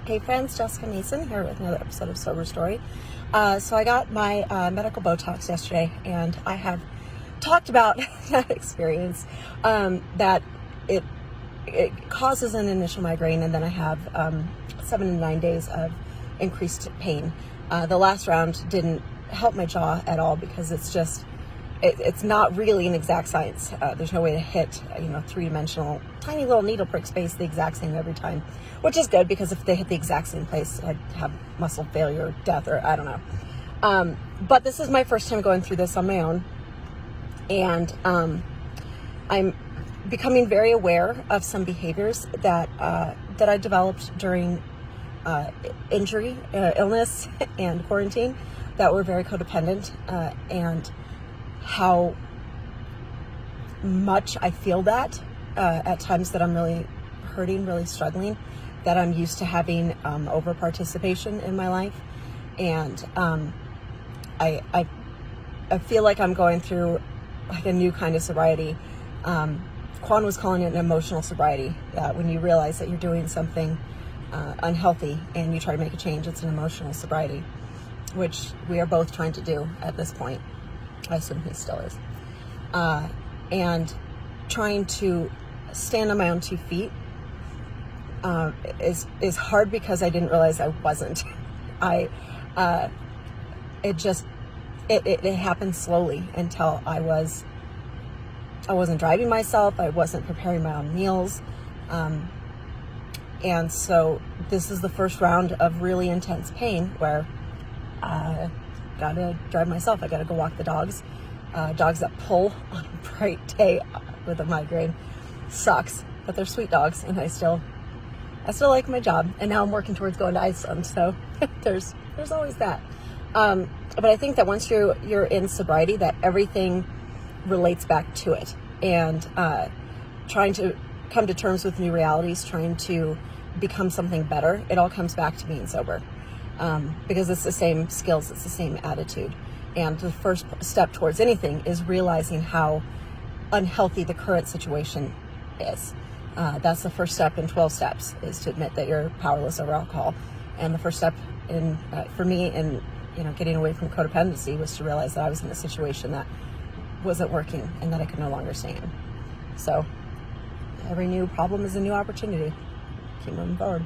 Hey friends, Jessica Mason here with another episode of Sober Story. So I got my medical Botox yesterday, and I have talked about that experience, that it causes an initial migraine, and then I have 7 to 9 days of increased pain. The last round didn't help my jaw at all because it's not really an exact science. There's no way to hit, three-dimensional, tiny little needle prick space the exact same every time, which is good because if they hit the exact same place, I'd have muscle failure or death, or I don't know. But this is my first time going through this on my own, and I'm becoming very aware of some behaviors that I developed during injury, illness, and quarantine that were very codependent, and how much I feel that at times that I'm really hurting, really struggling, that I'm used to having over participation in my life. And I feel like I'm going through like a new kind of sobriety. Quan was calling it an emotional sobriety, that when you realize that you're doing something unhealthy and you try to make a change, it's an emotional sobriety, which we are both trying to do at this point. I assume he still is. And trying to stand on my own 2 feet is hard because I didn't realize I wasn't. It happened slowly until I wasn't driving myself. I wasn't preparing my own meals. And so this is the first round of really intense pain where I gotta drive myself. I gotta go walk the dogs. Dogs that pull on a bright day with a migraine sucks, but they're sweet dogs, and I still like my job. And now I'm working towards going to Iceland, so there's always that. But I think that once you're in sobriety, that everything relates back to it, and trying to come to terms with new realities, trying to become something better, it all comes back to being sober. Because it's the same skills, it's the same attitude. And the first step towards anything is realizing how unhealthy the current situation is. That's the first step in 12 steps, is to admit that you're powerless over alcohol. And the first step for me in getting away from codependency was to realize that I was in a situation that wasn't working and that I could no longer stay in. So every new problem is a new opportunity. Keep moving forward.